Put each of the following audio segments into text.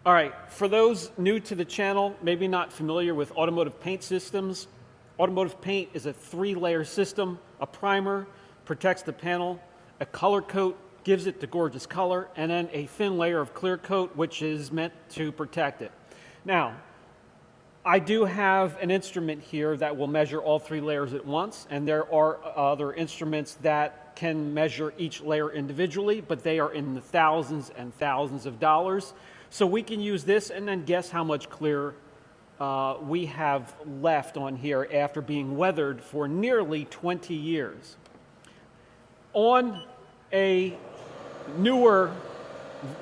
All right, for those new to the channel, maybe not familiar with automotive paint systems, automotive paint is a 3-layer system. A primer protects the panel, a color coat gives it the gorgeous color, and then a thin layer of clear coat, which is meant to protect it. Now, I do have an instrument here that will measure all 3 layers at once, and there are other instruments that can measure each layer individually, but they are in the thousands and thousands of dollars. So we can use this and then guess how much clear we have left on here after being weathered for nearly 20 years. On a newer,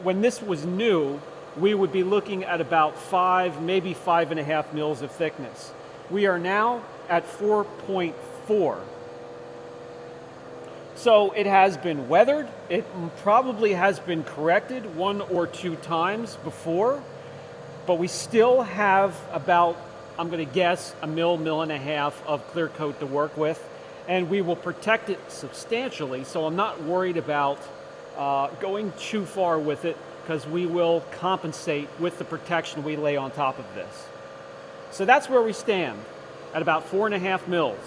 when this was new, we would be looking at about 5, maybe 5.5 mils of thickness. We are now at 4.4. So it has been weathered. It probably has been corrected 1 or 2 times before, but we still have about, I'm going to guess, a mil and a half of clear coat to work with, and we will protect it substantially. So I'm not worried about going too far with it, because we will compensate with the protection we lay on top of this. So that's where we stand, at about 4.5 mils.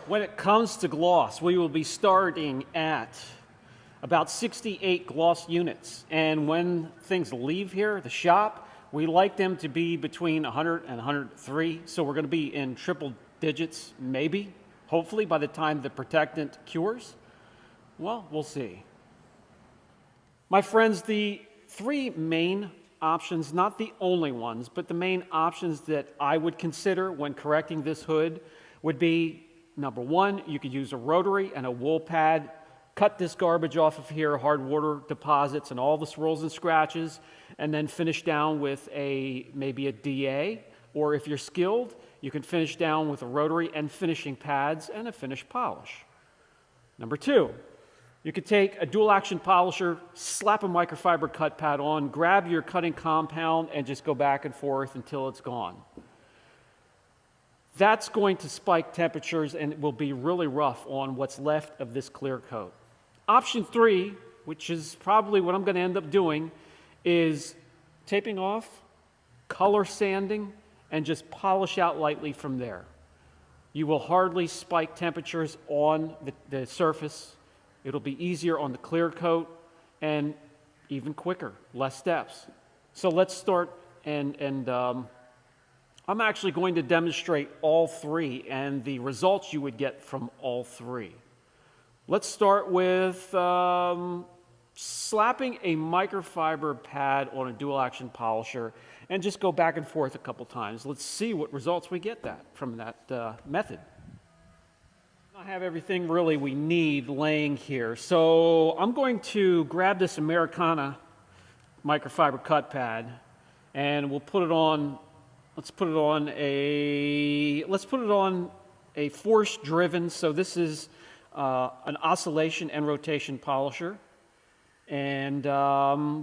When it comes to gloss, we will be starting at about 68 gloss units. And when things leave here, the shop, we like them to be between 100 and 103. So we're going to be in triple digits, maybe, hopefully, by the time the protectant cures. Well, we'll see. My friends, the 3 main options, not the only ones, but the main options that I would consider when correcting this hood would be, number 1, you could use a rotary and a wool pad, cut this garbage off of here, hard water deposits and all the swirls and scratches, and then finish down with maybe a DA, or if you're skilled, you can finish down with a rotary and finishing pads and a finish polish. Number 2, you could take a dual action polisher, slap a microfiber cut pad on, grab your cutting compound, and just go back and forth until it's gone. That's going to spike temperatures and it will be really rough on what's left of this clear coat. Option 3, which is probably what I'm going to end up doing, is taping off, color sanding, and just polish out lightly from there. You will hardly spike temperatures on the surface. It'll be easier on the clear coat and even quicker, less steps. So let's start, and I'm actually going to demonstrate all 3 and the results you would get from all 3. Let's start with slapping a microfiber pad on a dual action polisher and just go back and forth a couple times. Let's see what results we get from that method. I have everything really we need laying here. So I'm going to grab this Americana microfiber cut pad and we'll put it on, let's put it on a force driven. So this is an oscillation and rotation polisher. And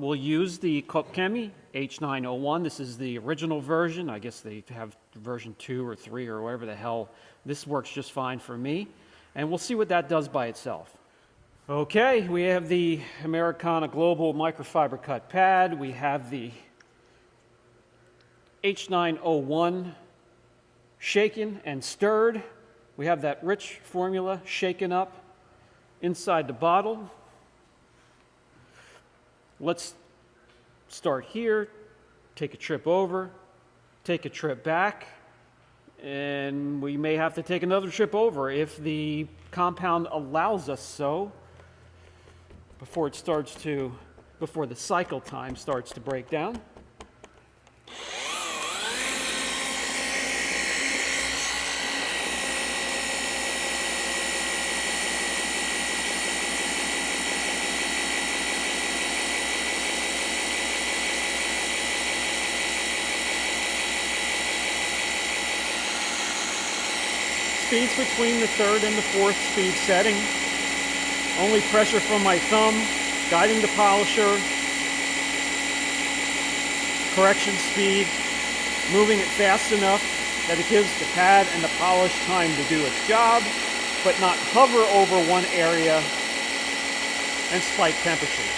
we'll use the Kokemi H901. This is the original version. I guess they have version 2 or 3 or whatever the hell. This works just fine for me. And we'll see what that does by itself. Okay, we have the Americana Global microfiber cut pad. We have the H901 shaken and stirred. We have that rich formula shaken up inside the bottle. Let's start here, take a trip over, take a trip back, and we may have to take another trip over if the compound allows us so before the cycle time starts to break down. Speeds between the 3rd and the 4th speed setting. Only pressure from my thumb, guiding the polisher. Correction speed, moving it fast enough that it gives the pad and the polish time to do its job, but not hover over one area and spike temperatures.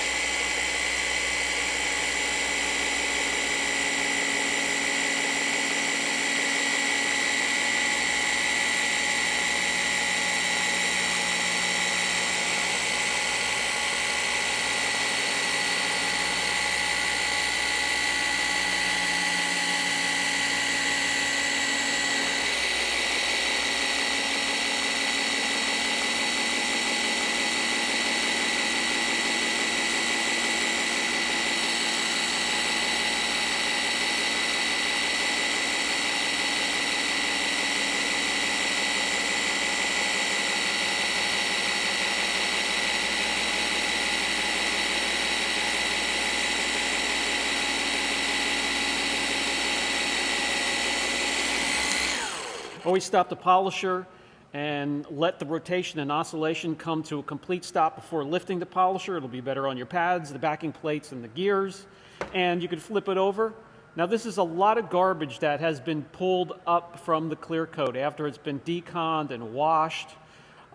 Always stop the polisher and let the rotation and oscillation come to a complete stop before lifting the polisher. It'll be better on your pads, the backing plates, and the gears. And you can flip it over. Now this is a lot of garbage that has been pulled up from the clear coat after it's been deconned and washed.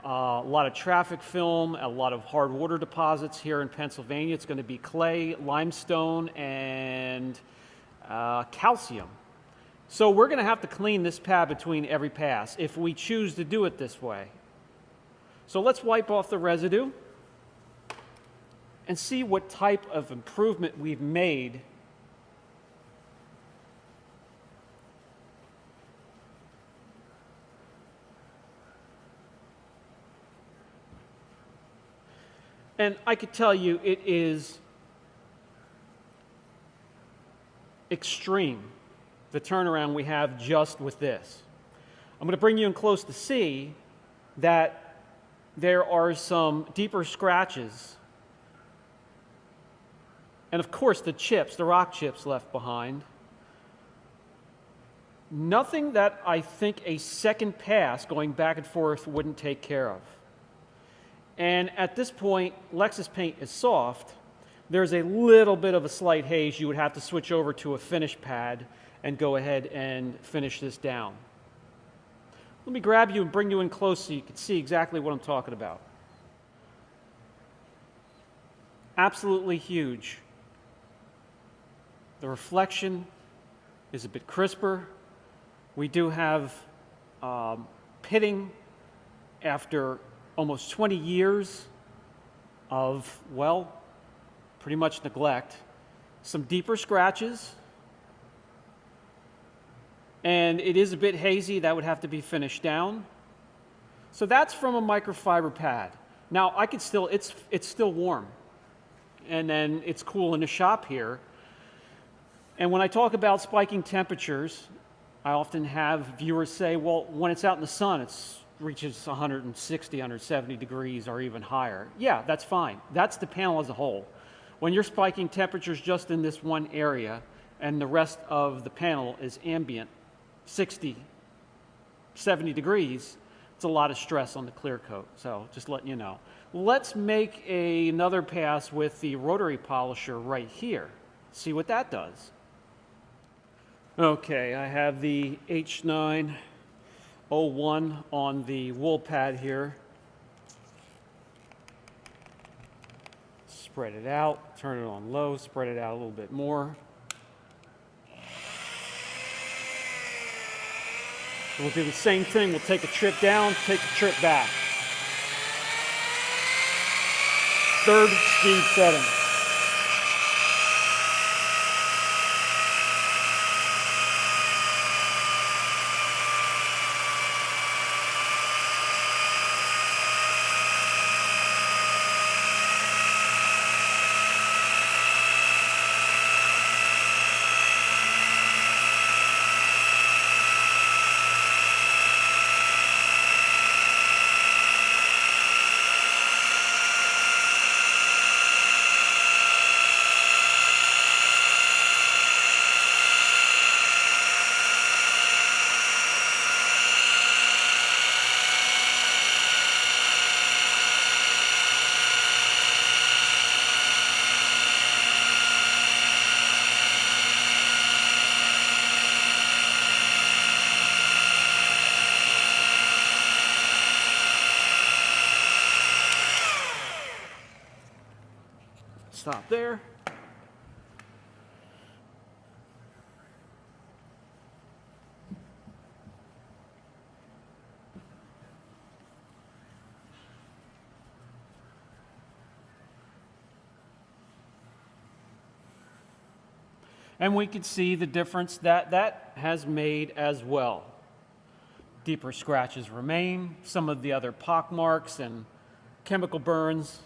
A lot of traffic film, a lot of hard water deposits here in Pennsylvania. It's going to be clay, limestone, and calcium. So we're going to have to clean this pad between every pass if we choose to do it this way. So let's wipe off the residue and see what type of improvement we've made. And I could tell you it is extreme, the turnaround we have just with this. I'm going to bring you in close to see that there are some deeper scratches. And of course the chips, the rock chips left behind. Nothing that I think a second pass going back and forth wouldn't take care of. And at this point, Lexus paint is soft. There's a little bit of a slight haze. You would have to switch over to a finish pad and go ahead and finish this down. Let me grab you and bring you in close so you can see exactly what I'm talking about. Absolutely huge. The reflection is a bit crisper. We do have pitting after almost 20 years of, well, pretty much neglect. Some deeper scratches. And it is a bit hazy. That would have to be finished down. So that's from a microfiber pad. Now, I could still, it's still warm. And then it's cool in the shop here. And when I talk about spiking temperatures, I often have viewers say, well, when it's out in the sun, it reaches 160, 170 degrees or even higher. Yeah, that's fine. That's the panel as a whole. When you're spiking temperatures just in this one area and the rest of the panel is ambient, 60, 70 degrees, it's a lot of stress on the clear coat. So just letting you know. Let's make another pass with the rotary polisher right here. See what that does. Okay, I have the H901 on the wool pad here. Spread it out, turn it on low, spread it out a little bit more. We'll do the same thing. We'll take a trip down, take a trip back. Third speed setting. Stop there. And we can see the difference that has made as well. Deeper scratches remain, some of the other pock marks and chemical burns.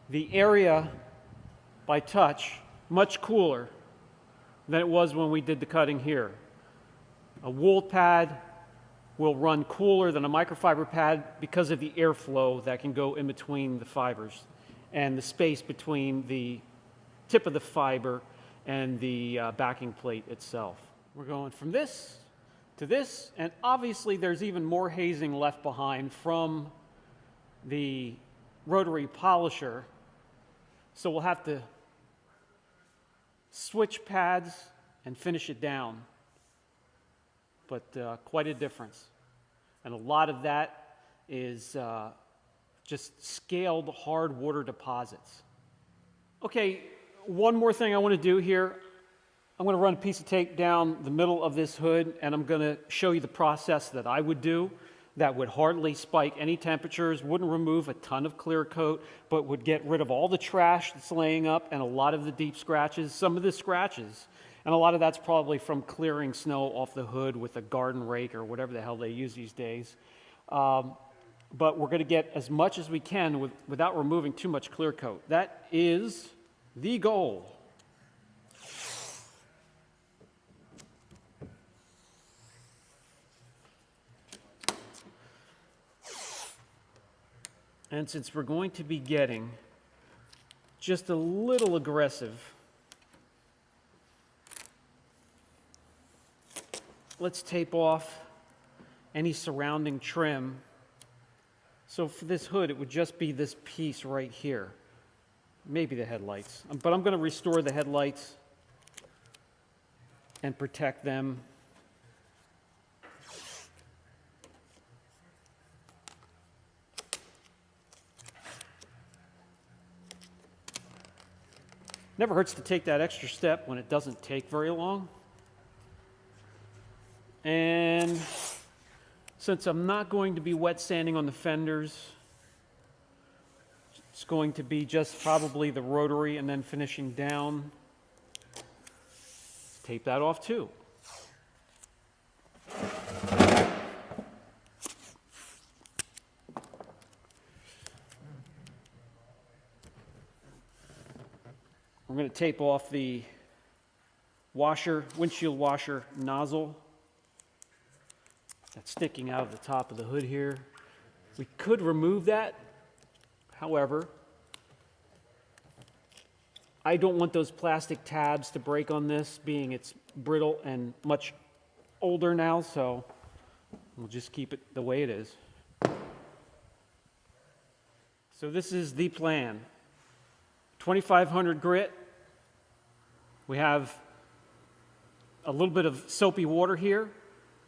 The area by touch, much cooler than it was when we did the cutting here. A wool pad will run cooler than a microfiber pad because of the airflow that can go in between the fibers and the space between the tip of the fiber and the backing plate itself. We're going from this to this, and obviously there's even more hazing left behind from the rotary polisher, so we'll have to switch pads and finish it down, but quite a difference. And a lot of that is just scaled hard water deposits. Okay, one more thing I want to do here. I'm going to run a piece of tape down the middle of this hood, and I'm going to show you the process that I would do that would hardly spike any temperatures, wouldn't remove a ton of clear coat, but would get rid of all the trash that's laying up and a lot of the deep scratches, some of the scratches. And a lot of that's probably from clearing snow off the hood with a garden rake or whatever the hell they use these days. But we're going to get as much as we can without removing too much clear coat. That is the goal. And since we're going to be getting just a little aggressive, let's tape off any surrounding trim. So for this hood, it would just be this piece right here. Maybe the headlights. But I'm going to restore the headlights and protect them. Never hurts to take that extra step when it doesn't take very long. And since I'm not going to be wet sanding on the fenders, it's going to be just probably the rotary and then finishing down. Let's tape that off too. I'm going to tape off the windshield washer nozzle that's sticking out of the top of the hood here. We could remove that. However, I don't want those plastic tabs to break on this, being it's brittle and much older now, so we'll just keep it the way it is. So this is the plan. 2500 grit. We have a little bit of soapy water here,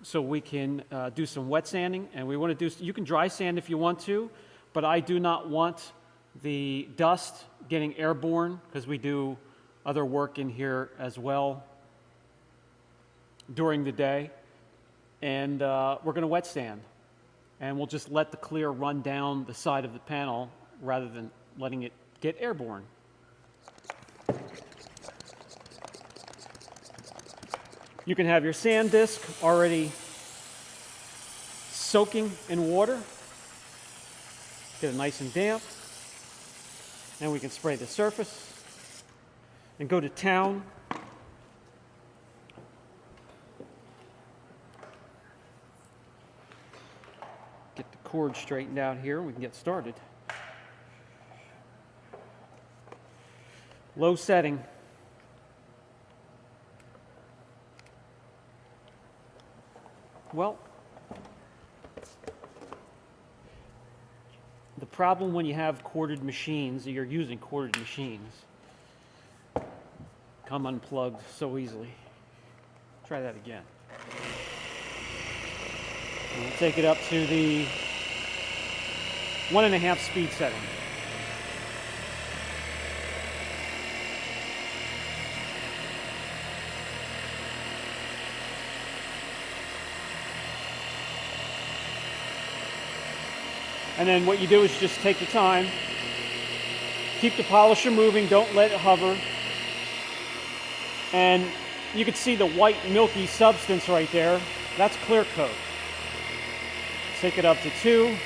so we can do some wet sanding, and we want to do, you can dry sand if you want to, but I do not want the dust getting airborne because we do other work in here as well during the day, and we're going to wet sand, and we'll just let the clear run down the side of the panel rather than letting it get airborne. You can have your sand disc already soaking in water. Get it nice and damp. And we can spray the surface and go to town. Get the cord straightened out here and we can get started. Low setting. Well, the problem when you have corded machines, you're using corded machines, come unplugged so easily. Try that again. And we'll take it up to the 1.5 speed setting. And then what you do is just take your time, keep the polisher moving, don't let it hover. And you can see the white milky substance right there. That's clear coat. Take it up to 2.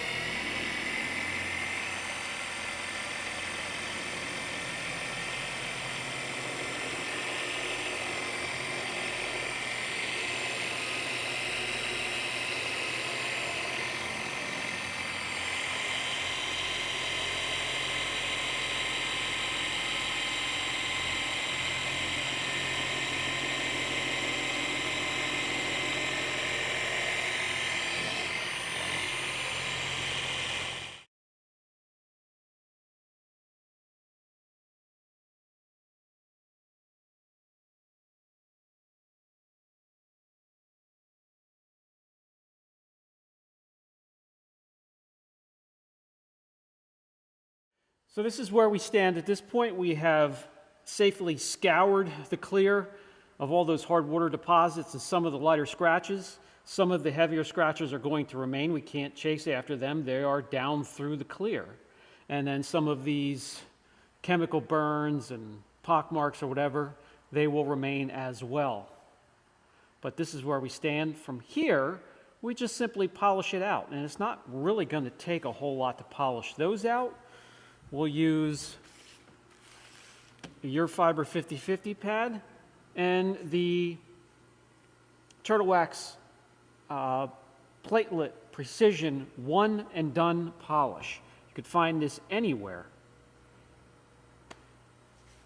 So this is where we stand at this point. We have safely scoured the clear of all those hard water deposits and some of the lighter scratches. Some of the heavier scratches are going to remain. We can't chase after them. They are down through the clear. And then some of these chemical burns and pock marks or whatever, they will remain as well. But this is where we stand. From here, we just simply polish it out. And it's not really going to take a whole lot to polish those out. We'll use the Microfiber 50/50 pad and the Turtle Wax Platelet Precision One and Done polish. You could find this anywhere.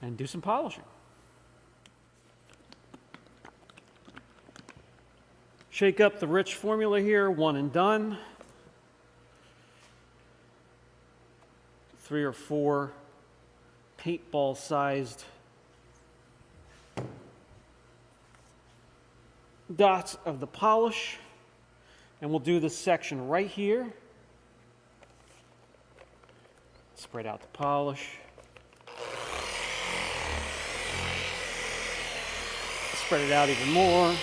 And do some polishing. Shake up the rich formula here, one and done. 3 or 4 paintball-sized dots of the polish. And we'll do this section right here. Spread out the polish. Spread it out even more.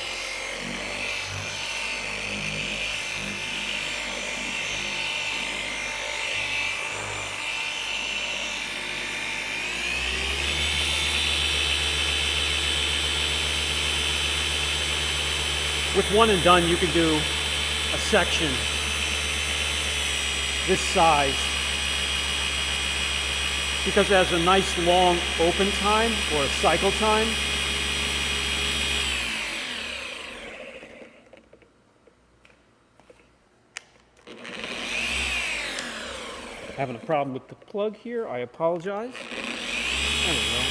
With one and done, you can do a section this size because it has a nice long open time or a cycle time. Having a problem with the plug here, I apologize. There we go.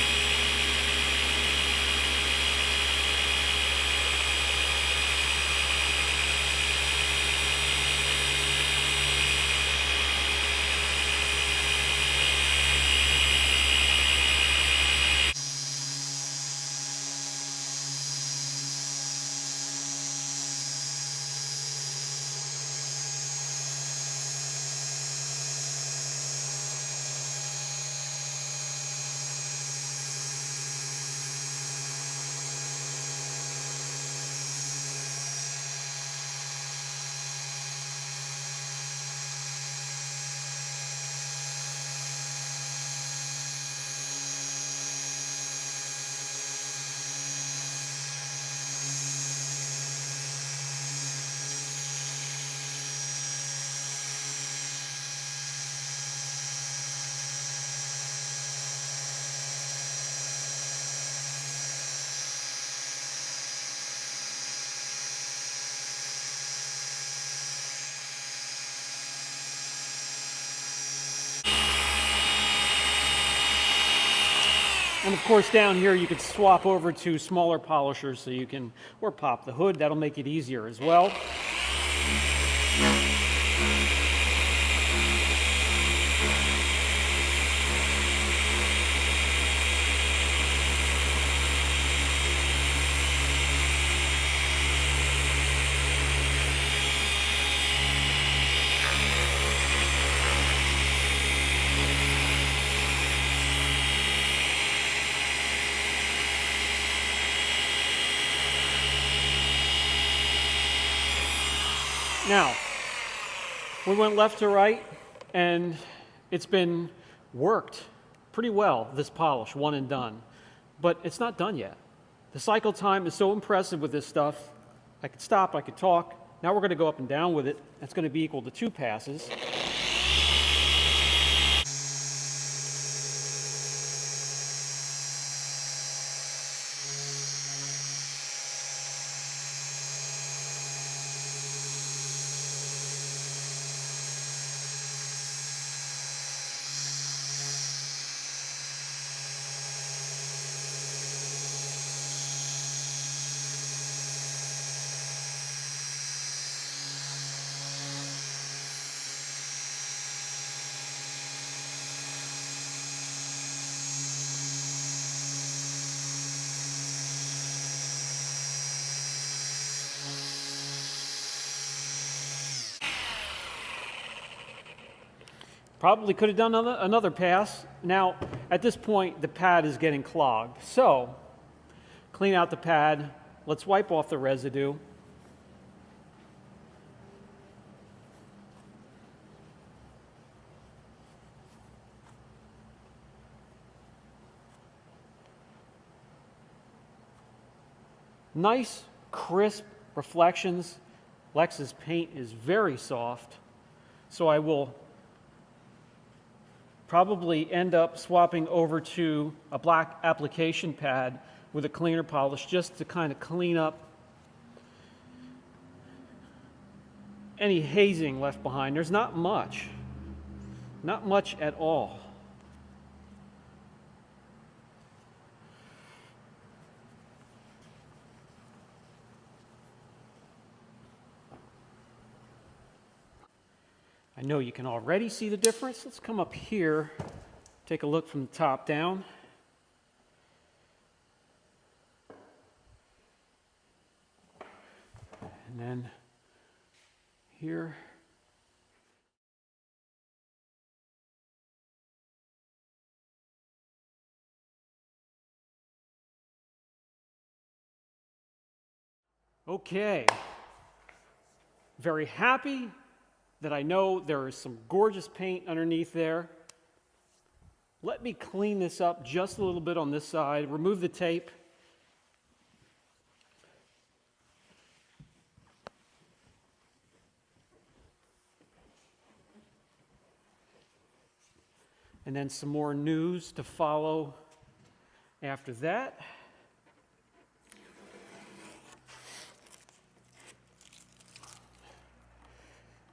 And of course down here you could swap over to smaller polishers so you can, or pop the hood, that'll make it easier as well. Now, we went left to right, and it's been worked pretty well, this polish, one and done. But it's not done yet. The cycle time is so impressive with this stuff. I could stop, I could talk. Now we're going to go up and down with it. That's going to be equal to 2 passes. Probably could have done another pass. Now, at this point, the pad is getting clogged. So, clean out the pad. Let's wipe off the residue. Nice, crisp reflections. Lexus paint is very soft, so I will probably end up swapping over to a black application pad with a cleaner polish just to kind of clean up any hazing left behind. There's not much at all. I know you can already see the difference. Let's come up here, take a look from the top down. And then here. Okay. Very happy that I know there is some gorgeous paint underneath there. Let me clean this up just a little bit on this side, remove the tape. And then some more news to follow after that.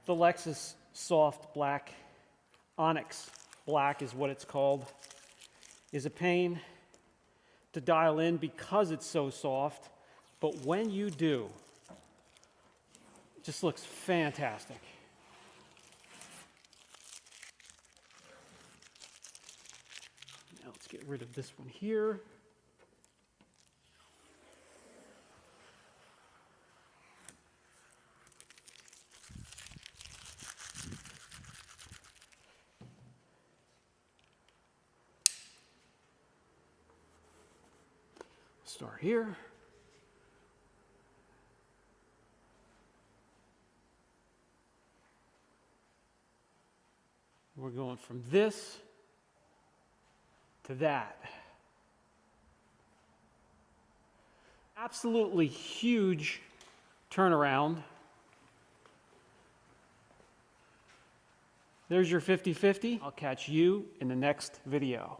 The Lexus Soft Black, Onyx Black is what it's called, is a pain to dial in because it's so soft, but when you do, it just looks fantastic. Now let's get rid of this one here. Start here. We're going from this to that. Absolutely huge turnaround. There's your 50-50. I'll catch you in the next video.